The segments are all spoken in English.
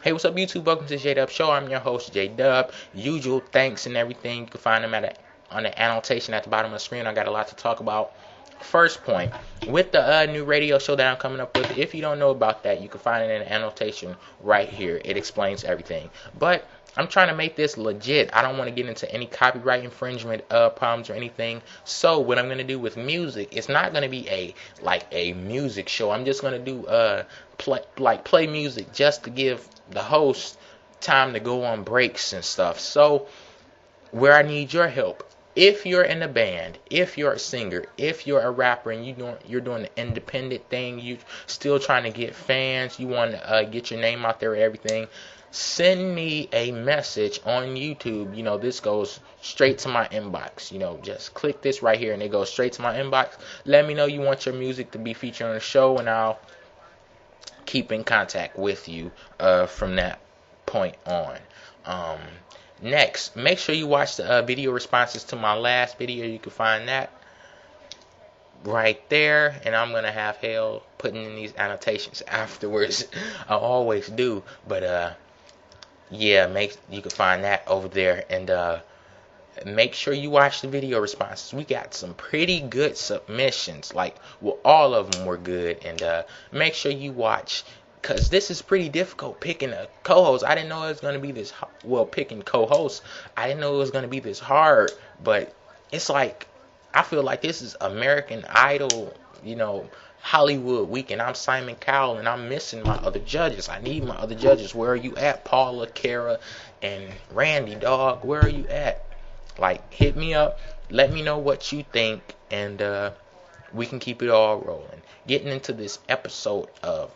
Hey, what's up, YouTube? Welcome to the J-Dub Show. I'm your host, J-Dub. Usual thanks and everything. You can find them on the annotation at the bottom of the screen. I got a lot to talk about. First point, with the new radio show that I'm coming up with, if you don't know about that, you can find it in the annotation right here. It explains everything. But I'm trying to make this legit. I don't want to get into any copyright infringement problems or anything. So what I'm going to do with music, it's not going to be a music show. I'm just going to do play music just to give the host time to go on breaks and stuff. So where I need your help, if you're in a band, if you're a singer, if you're a rapper and you're doing the independent thing, you still trying to get fans, you want to get your name out there and everything, send me a message on YouTube. This goes straight to my inbox. Just click this right here and it goes straight to my inbox. Let me know you want your music to be featured on the show, and I'll keep in contact with you from that point on. Next, make sure you watch the video responses to my last video. You can find that right there, and I'm gonna have hell putting in these annotations afterwards. I always do, but yeah, you can find that over there, and make sure you watch the video responses. We got some pretty good submissions, all of them were good, and make sure you watch, because this is pretty difficult picking a co-host. I didn't know it was going to be this, picking co-hosts, I didn't know it was going to be this hard, but it's I feel like this is American Idol, Hollywood week, and I'm Simon Cowell, and I'm missing my other judges. I need my other judges. Where are you at? Paula, Kara, and Randy, dog, where are you at? Hit me up, let me know what you think, and we can keep it all rolling. Getting into this episode of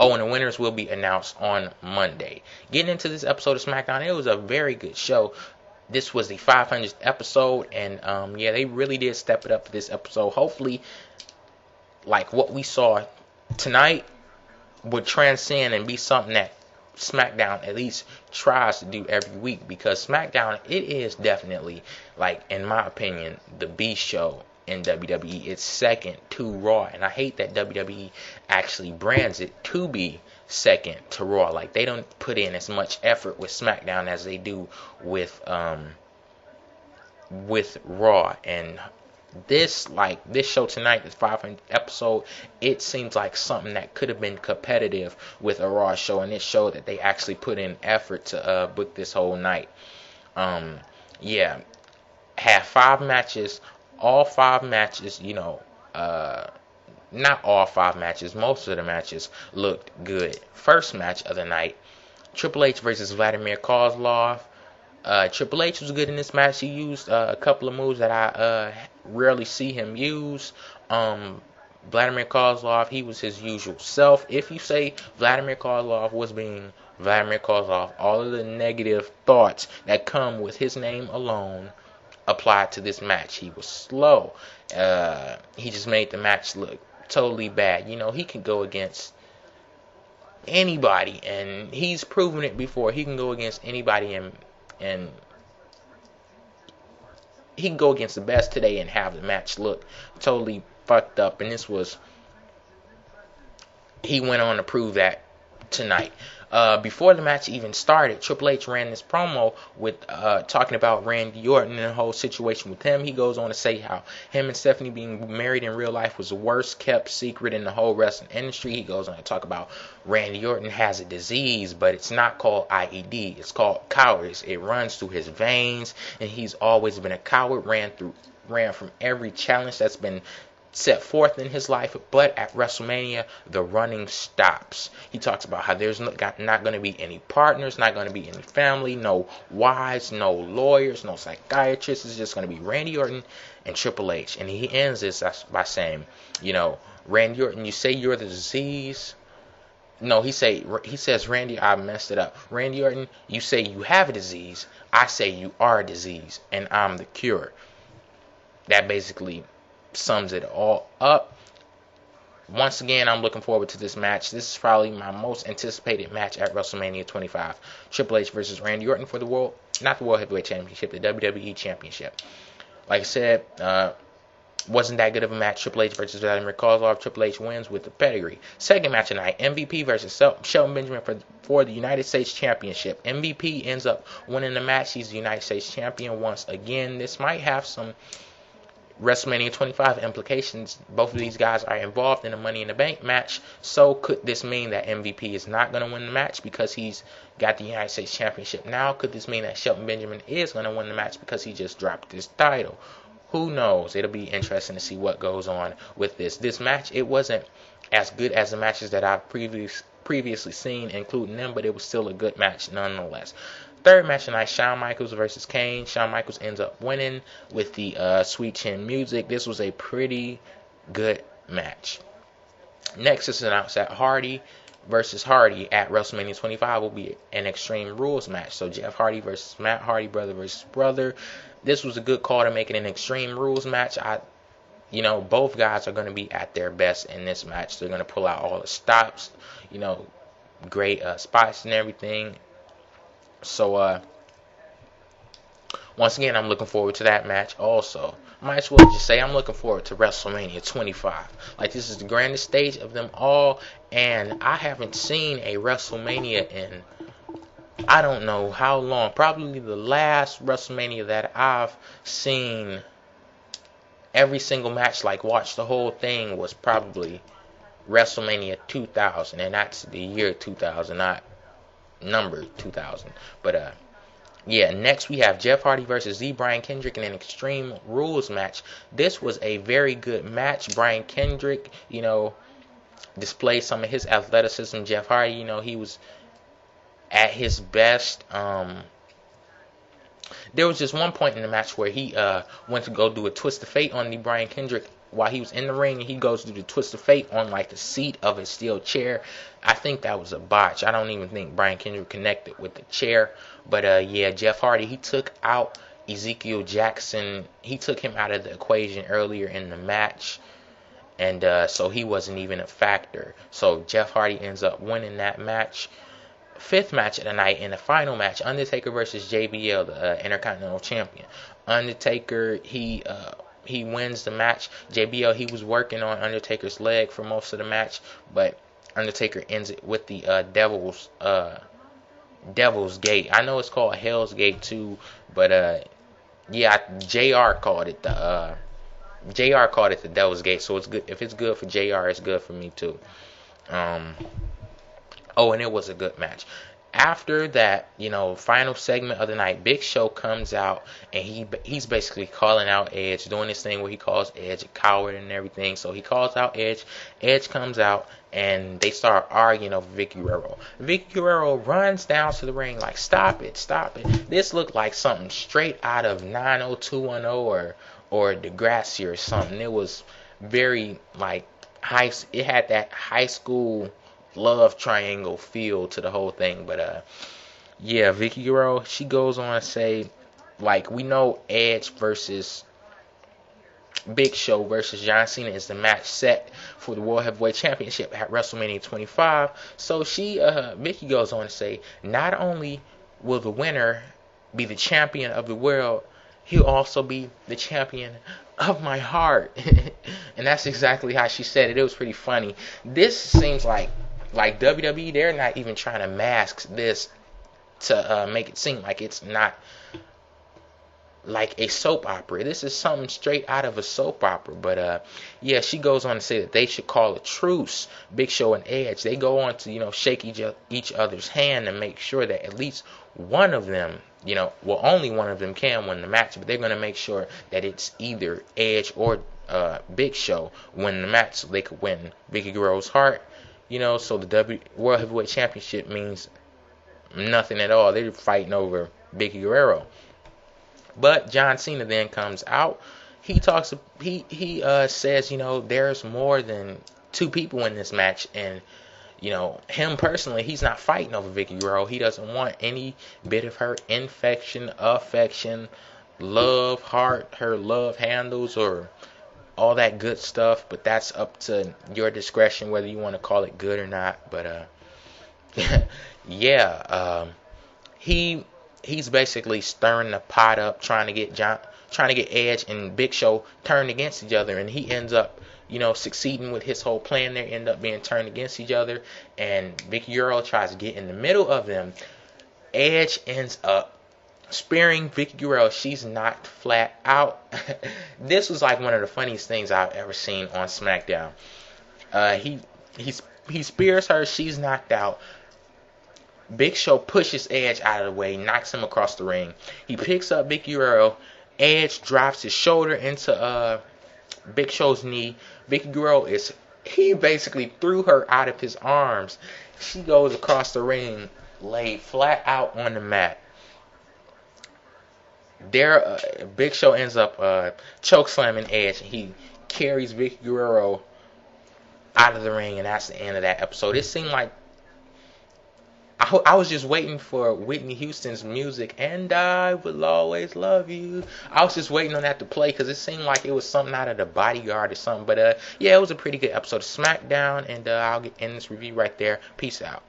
and the winners will be announced on Monday. Getting into this episode of SmackDown, it was a very good show. This was the 500th episode, and yeah, they really did step it up for this episode. Hopefully, what we saw tonight would transcend and be something that SmackDown at least tries to do every week, because SmackDown, it is definitely, in my opinion, the B show in WWE. It's second to Raw, and I hate that WWE actually brands it to be second to Raw. They don't put in as much effort with SmackDown as they do with Raw. And this show tonight, this 500th episode, it seems like something that could have been competitive with a Raw show, and it showed that they actually put in effort to book this whole night. Yeah, had 5 matches. All 5 matches, not all 5 matches, most of the matches looked good. First match of the night, Triple H versus Vladimir Kozlov. Triple H was good in this match. He used a couple of moves that I rarely see him use. Vladimir Kozlov, he was his usual self. If you say Vladimir Kozlov was being Vladimir Kozlov, all of the negative thoughts that come with his name alone applied to this match. He was slow. He just made the match look totally bad. He can go against anybody, and he's proven it before. He can go against anybody, and he can go against the best today and have the match look totally fucked up. And he went on to prove that tonight. Before the match even started, Triple H ran this promo with talking about Randy Orton and the whole situation with him. He goes on to say how him and Stephanie being married in real life was the worst kept secret in the whole wrestling industry. He goes on to talk about Randy Orton has a disease, but it's not called IED. It's called cowardice. It runs through his veins, and he's always been a coward. Ran from every challenge that's been set forth in his life, but at WrestleMania, the running stops. He talks about how there's not going to be any partners, not going to be any family, no wives, no lawyers, no psychiatrists. It's just going to be Randy Orton and Triple H. And he ends this by saying, Randy Orton, you say you're the disease. No, he says, Randy, I messed it up. Randy Orton, you say you have a disease. I say you are a disease, and I'm the cure. That basically sums it all up. Once again, I'm looking forward to this match. This is probably my most anticipated match at WrestleMania 25. Triple H versus Randy Orton for not the World Heavyweight Championship, the WWE Championship. Like I said, wasn't that good of a match. Triple H versus Vladimir Kozlov. Triple H wins with the pedigree. Second match tonight, MVP versus Shelton Benjamin for the United States Championship. MVP ends up winning the match. He's the United States Champion once again. This might have some WrestleMania 25 implications. Both of these guys are involved in a Money in the Bank match. So could this mean that MVP is not going to win the match because he's got the United States Championship now? Could this mean that Shelton Benjamin is going to win the match because he just dropped his title? Who knows? It'll be interesting to see what goes on with this. This match, it wasn't as good as the matches that I've previously seen, including them, but it was still a good match nonetheless. Third match tonight, Shawn Michaels versus Kane. Shawn Michaels ends up winning with the Sweet Chin music. This was a pretty good match. Next is announced that Hardy versus Hardy at WrestleMania 25 will be an Extreme Rules match. So Jeff Hardy versus Matt Hardy, brother versus brother. This was a good call to make it an Extreme Rules match. Both guys are going to be at their best in this match. They're going to pull out all the stops, great spots and everything. So, once again, I'm looking forward to that match also. Might as well just say I'm looking forward to WrestleMania 25. Like, this is the grandest stage of them all, and I haven't seen a WrestleMania in I don't know how long. Probably the last WrestleMania that I've seen every single match, like watch the whole thing, was probably WrestleMania 2000, and that's the year 2000, not number 2000. But yeah, next we have Jeff Hardy versus Brian Kendrick in an Extreme Rules match. This was a very good match. Brian Kendrick, displayed some of his athleticism. Jeff Hardy, he was at his best. There was just one point in the match where he went to go do a twist of fate on the Brian Kendrick while he was in the ring, and he goes to do the twist of fate on like the seat of his steel chair. I think that was a botch. I don't even think Brian Kendrick connected with the chair. But yeah, Jeff Hardy, he took out Ezekiel Jackson. He took him out of the equation earlier in the match, and so he wasn't even a factor. So Jeff Hardy ends up winning that match. Fifth match of the night, and the final match, Undertaker versus JBL, the Intercontinental Champion. Undertaker, he wins the match. JBL, he was working on Undertaker's leg for most of the match, but Undertaker ends it with the Devil's Gate. I know it's called Hell's Gate too, but yeah, JR called it the Devil's Gate. So it's good. If it's good for JR, it's good for me too. Oh, and it was a good match. After that, final segment of the night, Big Show comes out, and he's basically calling out Edge, doing this thing where he calls Edge a coward and everything. So he calls out Edge. Edge comes out, and they start arguing over Vicky Guerrero. Vicky Guerrero runs down to the ring like, stop it. This looked like something straight out of 90210 or Degrassi or something. It was very like it had that high school love triangle feel to the whole thing. But yeah, Vicky Guerrero, she goes on to say, like, we know Edge versus Big Show versus John Cena is the match set for the World Heavyweight Championship at WrestleMania 25. So Vicky goes on to say, not only will the winner be the champion of the world, he'll also be the champion of my heart. And that's exactly how she said it. It was pretty funny. This seems like WWE, they're not even trying to mask this to make it seem like it's not like a soap opera. This is something straight out of a soap opera. But yeah, she goes on to say that they should call a truce. Big Show and Edge, they go on to shake each other's hand and make sure that at least one of them, only one of them can win the match. But they're going to make sure that it's either Edge or Big Show win the match so they could win Vicky Guerrero's heart. So the World Heavyweight Championship means nothing at all. They're fighting over Vicky Guerrero. But John Cena then comes out. He talks. He says, there's more than two people in this match, and him personally, he's not fighting over Vicky Guerrero. He doesn't want any bit of her affection, love, heart, her love handles, or all that good stuff. But that's up to your discretion whether you want to call it good or not. But yeah, he's basically stirring the pot up, trying to get trying to get Edge and Big Show turned against each other, and he ends up, succeeding with his whole plan. They end up being turned against each other, and Vicky Guerrero tries to get in the middle of them. Edge ends up spearing Vicky Guerrero. She's knocked flat out. This was like one of the funniest things I've ever seen on SmackDown. He spears her. She's knocked out. Big Show pushes Edge out of the way, knocks him across the ring. He picks up Vicky Guerrero. Edge drops his shoulder into Big Show's knee. Vicky Guerrero he basically threw her out of his arms. She goes across the ring, laid flat out on the mat. Big Show ends up chokeslamming Edge. He carries Vicky Guerrero out of the ring, and that's the end of that episode. It seemed like I was just waiting for Whitney Houston's music, and I will always love you. I was just waiting on that to play because it seemed like it was something out of The Bodyguard or something. But yeah, it was a pretty good episode of SmackDown, and I'll end this review right there. Peace out.